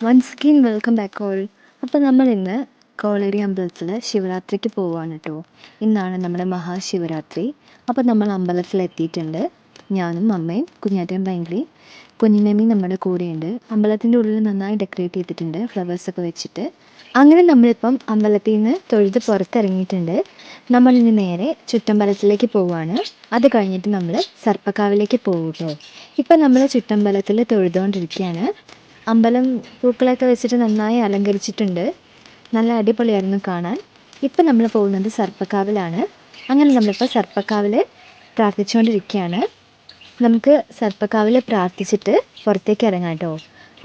Once again welcome back all. അപ്പോൾ നമ്മൾ ഇന്ന് കോളേരി അമ്പലത്തിൽ ശിവരാത്രിക്ക് പോവുകയാണ് കേട്ടോ. ഇന്നാണ് നമ്മുടെ മഹാശിവരാത്രി. അപ്പോൾ നമ്മൾ അമ്പലത്തിലെത്തിയിട്ടുണ്ട്. ഞാനും അമ്മയും കുഞ്ഞാറ്റയും ഭയങ്കരയും കുഞ്ഞിമേമി നമ്മുടെ കൂടെയുണ്ട്. അമ്പലത്തിൻ്റെ ഉള്ളിൽ നന്നായി ഡെക്കറേറ്റ് ചെയ്തിട്ടുണ്ട് ഫ്ലവേഴ്സൊക്കെ വെച്ചിട്ട്. അങ്ങനെ നമ്മളിപ്പം അമ്പലത്തിൽ നിന്ന് തൊഴുത് പുറത്തിറങ്ങിയിട്ടുണ്ട്. നമ്മളിനി നേരെ ചുറ്റമ്പലത്തിലേക്ക് പോവുകയാണ്. അത് കഴിഞ്ഞിട്ട് നമ്മൾ സർപ്പക്കാവിലേക്ക് പോകും കേട്ടോ. ഇപ്പം നമ്മൾ ചുറ്റമ്പലത്തിൽ തൊഴുതുകൊണ്ടിരിക്കുകയാണ്. അമ്പലം പൂക്കളൊക്കെ വെച്ചിട്ട് നന്നായി അലങ്കരിച്ചിട്ടുണ്ട്. നല്ല അടിപൊളിയായിരുന്നു കാണാൻ. ഇപ്പം നമ്മൾ പോകുന്നത് സർപ്പക്കാവിലാണ്. അങ്ങനെ നമ്മളിപ്പോൾ സർപ്പക്കാവിൽ പ്രാർത്ഥിച്ചുകൊണ്ടിരിക്കുകയാണ്. നമുക്ക് സർപ്പക്കാവിൽ പ്രാർത്ഥിച്ചിട്ട് പുറത്തേക്ക് ഇറങ്ങാം കേട്ടോ.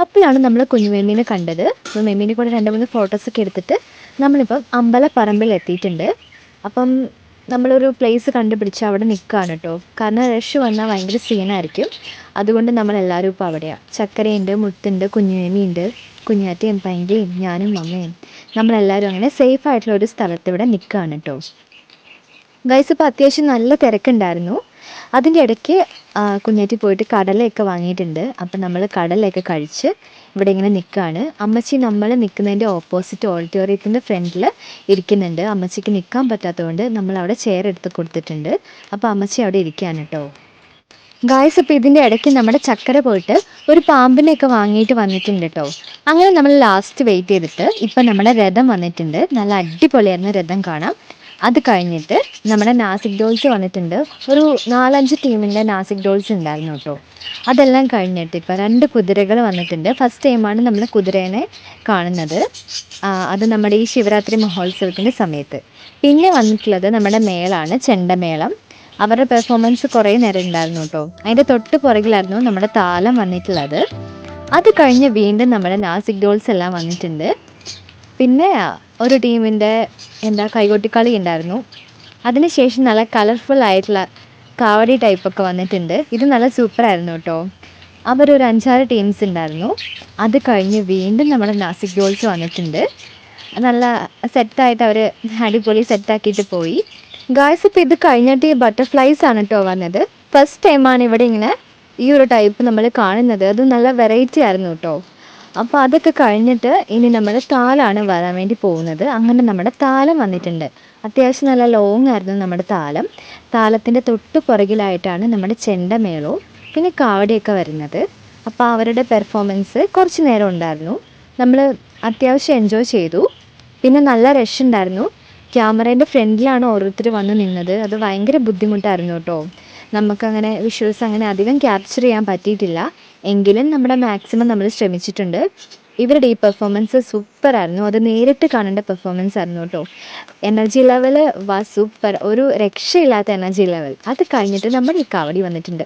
അപ്പോഴാണ് നമ്മൾ കുഞ്ഞുമേമീനെ കണ്ടത്. അപ്പോൾ മേമീനെ കൂടെ 2-3 ഫോട്ടോസൊക്കെ എടുത്തിട്ട് നമ്മളിപ്പം അമ്പലപ്പറമ്പിൽ എത്തിയിട്ടുണ്ട്. അപ്പം നമ്മളൊരു പ്ലേസ് കണ്ടുപിടിച്ച് അവിടെ നിൽക്കുകയാണ് കേട്ടോ. കാരണം റഷ് വന്നാൽ ഭയങ്കര സീനായിരിക്കും. അതുകൊണ്ട് നമ്മളെല്ലാവരും ഇപ്പോൾ അവിടെയാണ്. ചക്കരയുണ്ട്, മുത്തുണ്ട്, കുഞ്ഞുമേമിയുണ്ട്, കുഞ്ഞാറ്റയും പൈങ്കിളിയും ഞാനും അമ്മയും നമ്മളെല്ലാവരും അങ്ങനെ സേഫ് ആയിട്ടുള്ള ഒരു സ്ഥലത്ത് ഇവിടെ നിൽക്കുകയാണ് കേട്ടോ. ഗൈസ്, ഇപ്പോൾ അത്യാവശ്യം നല്ല തിരക്കുണ്ടായിരുന്നു. അതിൻ്റെ ഇടയ്ക്ക് കുഞ്ഞാറ്റി പോയിട്ട് കടലയൊക്കെ വാങ്ങിയിട്ടുണ്ട്. അപ്പം നമ്മൾ കടലയൊക്കെ കഴിച്ച് ഇവിടെ ഇങ്ങനെ നിൽക്കുകയാണ്. അമ്മച്ചി നമ്മൾ നിൽക്കുന്നതിൻ്റെ ഓപ്പോസിറ്റ് ഓഡിറ്റോറിയത്തിൻ്റെ ഫ്രണ്ടിൽ ഇരിക്കുന്നുണ്ട്. അമ്മച്ചിക്ക് നിൽക്കാൻ പറ്റാത്തതുകൊണ്ട് നമ്മളവിടെ ചെയർ എടുത്ത് കൊടുത്തിട്ടുണ്ട്. അപ്പോൾ അമ്മച്ചി അവിടെ ഇരിക്കുകയാണ് കേട്ടോ. ഗായ്സ്, ഇപ്പോൾ ഇതിൻ്റെ ഇടയ്ക്ക് നമ്മുടെ ചക്കര പോയിട്ട് ഒരു പാമ്പിനെയൊക്കെ വാങ്ങിയിട്ട് വന്നിട്ടുണ്ട് കേട്ടോ. അങ്ങനെ നമ്മൾ ലാസ്റ്റ് വെയിറ്റ് ചെയ്തിട്ട് ഇപ്പം നമ്മുടെ രഥം വന്നിട്ടുണ്ട്. നല്ല അടിപൊളിയായിരുന്നു രഥം കാണാം. അത് കഴിഞ്ഞിട്ട് നമ്മുടെ നാസിക് ഡോൾസ് വന്നിട്ടുണ്ട്. ഒരു 4-5 ടീമിൻ്റെ നാസിക് ഡോൾസ് ഉണ്ടായിരുന്നു കേട്ടോ. അതെല്ലാം കഴിഞ്ഞിട്ട് ഇപ്പോൾ 2 കുതിരകൾ വന്നിട്ടുണ്ട്. ഫസ്റ്റ് ടൈമാണ് നമ്മൾ കുതിരേനെ കാണുന്നത്. അത് നമ്മുടെ ഈ ശിവരാത്രി മഹോത്സവത്തിൻ്റെ സമയത്ത്. പിന്നെ വന്നിട്ടുള്ളത് നമ്മുടെ മേളാണ്, ചെണ്ടമേളം. അവരുടെ പെർഫോമൻസ് കുറേ നേരം ഉണ്ടായിരുന്നു കേട്ടോ. അതിൻ്റെ തൊട്ട് പുറകിലായിരുന്നു നമ്മുടെ താലം വന്നിട്ടുള്ളത്. അത് കഴിഞ്ഞ് വീണ്ടും നമ്മുടെ നാസിക് ഡോൾസ് എല്ലാം വന്നിട്ടുണ്ട്. പിന്നെ ഒരു ടീമിൻ്റെ കൈകൊട്ടിക്കളി ഉണ്ടായിരുന്നു. അതിനുശേഷം നല്ല കളർഫുൾ ആയിട്ടുള്ള കാവടി ടൈപ്പൊക്കെ വന്നിട്ടുണ്ട്. ഇത് നല്ല സൂപ്പറായിരുന്നു കേട്ടോ. അവരൊരു 5-6 ടീംസ് ഉണ്ടായിരുന്നു. അത് കഴിഞ്ഞ് വീണ്ടും നമ്മുടെ നാസിക് ഡോൾസ് വന്നിട്ടുണ്ട്. നല്ല സെറ്റായിട്ട് അവർ അടിപൊളി സെറ്റാക്കിയിട്ട് പോയി. ഗായ്സ്, ഇപ്പോൾ ഇത് കഴിഞ്ഞിട്ട് ഈ ബട്ടർഫ്ലൈസ് ആണ് കേട്ടോ വന്നത്. ഫസ്റ്റ് ടൈമാണ് ഇവിടെ ഇങ്ങനെ ഈ ഒരു ടൈപ്പ് നമ്മൾ കാണുന്നത്. അത് നല്ല വെറൈറ്റി ആയിരുന്നു കേട്ടോ. അപ്പോൾ അതൊക്കെ കഴിഞ്ഞിട്ട് ഇനി നമ്മൾ താലാണ് വരാൻ വേണ്ടി പോകുന്നത്. അങ്ങനെ നമ്മുടെ താലം വന്നിട്ടുണ്ട്. അത്യാവശ്യം നല്ല ലോങ് ആയിരുന്നു നമ്മുടെ താലം. താലത്തിൻ്റെ തൊട്ട് പുറകിലായിട്ടാണ് നമ്മുടെ ചെണ്ടമേളവും പിന്നെ കാവടിയൊക്കെ വരുന്നത്. അപ്പോൾ അവരുടെ പെർഫോമൻസ് കുറച്ച് നേരം ഉണ്ടായിരുന്നു. നമ്മൾ അത്യാവശ്യം എൻജോയ് ചെയ്തു. പിന്നെ നല്ല റഷ് ഉണ്ടായിരുന്നു. ക്യാമറേൻ്റെ ഫ്രണ്ടിലാണ് ഓരോരുത്തർ വന്ന് നിന്നത്. അത് ഭയങ്കര ബുദ്ധിമുട്ടായിരുന്നു കേട്ടോ. നമുക്കങ്ങനെ വിഷ്വൽസ് അങ്ങനെ അധികം ക്യാപ്ചർ ചെയ്യാൻ പറ്റിയിട്ടില്ല. എങ്കിലും നമ്മുടെ മാക്സിമം നമ്മൾ ശ്രമിച്ചിട്ടുണ്ട്. ഇവരുടെ ഈ പെർഫോമൻസ് സൂപ്പറായിരുന്നു. അത് നേരിട്ട് കാണേണ്ട പെർഫോമൻസ് ആയിരുന്നു കേട്ടോ. എനർജി ലെവൽ സൂപ്പർ, ഒരു രക്ഷയില്ലാത്ത എനർജി ലെവൽ. അത് കഴിഞ്ഞിട്ട് നമ്മുടെ ഈ കാവടി വന്നിട്ടുണ്ട്.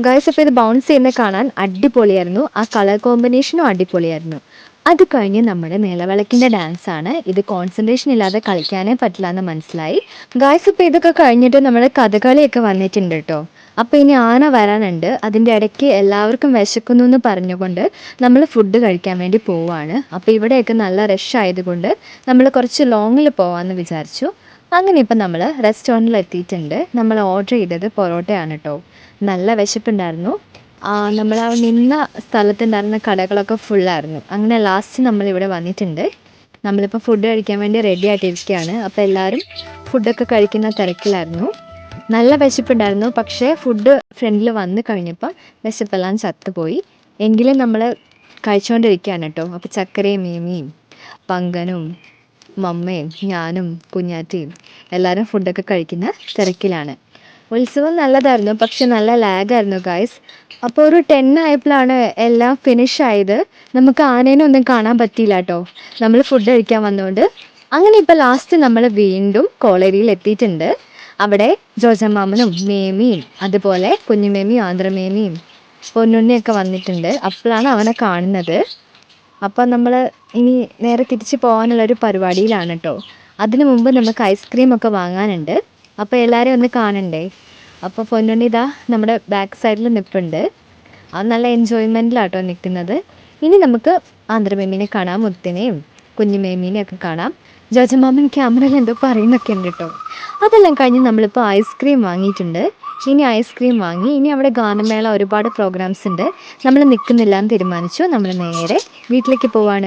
ഗൈസ്, അപ്പോൾ ഇത് ബൗൺസ് ചെയ്യുന്നത് കാണാൻ അടിപൊളിയായിരുന്നു. ആ കളർ കോമ്പിനേഷനും അടിപൊളിയായിരുന്നു. അത് കഴിഞ്ഞ് നമ്മുടെ നിലവിളക്കിൻ്റെ ഡാൻസാണ്. ഇത് കോൺസെൻട്രേഷൻ ഇല്ലാതെ കളിക്കാനേ പറ്റില്ല എന്ന് മനസ്സിലായി. ഗായ്സ്, ഇപ്പോൾ ഇതൊക്കെ കഴിഞ്ഞിട്ട് നമ്മുടെ കഥകളിയൊക്കെ വന്നിട്ടുണ്ട് കേട്ടോ. അപ്പോൾ ഇനി ആന വരാനുണ്ട്. അതിൻ്റെ ഇടയ്ക്ക് എല്ലാവർക്കും വിശക്കുന്നു എന്ന് പറഞ്ഞുകൊണ്ട് നമ്മൾ ഫുഡ് കഴിക്കാൻ വേണ്ടി പോവുകയാണ്. അപ്പോൾ ഇവിടെയൊക്കെ നല്ല റഷ് ആയതുകൊണ്ട് നമ്മൾ കുറച്ച് ലോങ്ങിൽ പോകാമെന്ന് വിചാരിച്ചു. അങ്ങനെ ഇപ്പം നമ്മൾ റെസ്റ്റോറൻറ്റിൽ എത്തിയിട്ടുണ്ട്. നമ്മൾ ഓർഡർ ചെയ്തത് പൊറോട്ടയാണ് കേട്ടോ. നല്ല വിശപ്പുണ്ടായിരുന്നു. നമ്മൾ ആ നിന്ന സ്ഥലത്തുണ്ടായിരുന്ന കടകളൊക്കെ ഫുള്ളായിരുന്നു. അങ്ങനെ ലാസ്റ്റ് നമ്മളിവിടെ വന്നിട്ടുണ്ട്. നമ്മളിപ്പോൾ ഫുഡ് കഴിക്കാൻ വേണ്ടി റെഡി ആയിട്ടിരിക്കുകയാണ്. അപ്പോൾ എല്ലാവരും ഫുഡൊക്കെ കഴിക്കുന്ന തിരക്കിലായിരുന്നു. നല്ല വിശപ്പുണ്ടായിരുന്നു. പക്ഷേ ഫുഡ് ഫ്രണ്ടിൽ വന്ന് കഴിഞ്ഞപ്പോൾ വിശപ്പെല്ലാം ചത്തുപോയി. എങ്കിലും നമ്മൾ കഴിച്ചുകൊണ്ടിരിക്കുകയാണ് കേട്ടോ. അപ്പോൾ ചക്കരയും മീമിയും പങ്കനും മമ്മയും ഞാനും കുഞ്ഞാറ്റയും എല്ലാവരും ഫുഡൊക്കെ കഴിക്കുന്ന തിരക്കിലാണ്. ഉത്സവം നല്ലതായിരുന്നു, പക്ഷെ നല്ല ലാഗായിരുന്നു ഗായ്സ്. അപ്പോൾ ഒരു 10 ആയപ്പോഴാണ് എല്ലാം ഫിനിഷ് ആയത്. നമുക്ക് ആനേനെ ഒന്നും കാണാൻ പറ്റിയില്ല കേട്ടോ, നമ്മൾ ഫുഡ് കഴിക്കാൻ വന്നുകൊണ്ട്. അങ്ങനെ ഇപ്പോൾ ലാസ്റ്റ് നമ്മൾ വീണ്ടും കോളേരിയിൽ എത്തിയിട്ടുണ്ട്. അവിടെ ജോജമ്മാമനും മേമിയും അതുപോലെ കുഞ്ഞുമേമിയും ആന്ധ്രമേമിയും പൊന്നുണ്ണിയൊക്കെ വന്നിട്ടുണ്ട്. അപ്പോഴാണ് അവനെ കാണുന്നത്. അപ്പോൾ നമ്മൾ ഇനി നേരെ തിരിച്ച് പോകാനുള്ളൊരു പരിപാടിയിലാണ് കേട്ടോ. അതിനു മുമ്പ് നമുക്ക് ഐസ്ക്രീമൊക്കെ വാങ്ങാനുണ്ട്. അപ്പോൾ എല്ലാവരെയും ഒന്ന് കാണണ്ടേ. അപ്പോൾ പൊന്നുണ്ണി ഇതാ നമ്മുടെ ബാക്ക് സൈഡിൽ നിൽപ്പുണ്ട്. അത് നല്ല എൻജോയ്മെൻറ്റിലാട്ടോ നിൽക്കുന്നത്. ഇനി നമുക്ക് ആന്ധ്രമേമിനെ കാണാം, മുത്തിനെയും കുഞ്ഞുമേമീനെയും ഒക്കെ കാണാം. ജോജമാമൻ ക്യാമറയിൽ എന്തോ പറയുന്നൊക്കെ ഉണ്ട് കേട്ടോ. അതെല്ലാം കഴിഞ്ഞ് നമ്മളിപ്പോൾ ഐസ്ക്രീം വാങ്ങിയിട്ടുണ്ട്. ഇനി ഐസ്ക്രീം വാങ്ങി. ഇനി അവിടെ ഗാനമേള ഒരുപാട് പ്രോഗ്രാംസ് ഉണ്ട്. നമ്മൾ നിൽക്കുന്നില്ല എന്ന് തീരുമാനിച്ചു. നമ്മൾ നേരെ വീട്ടിലേക്ക് പോവാണ്.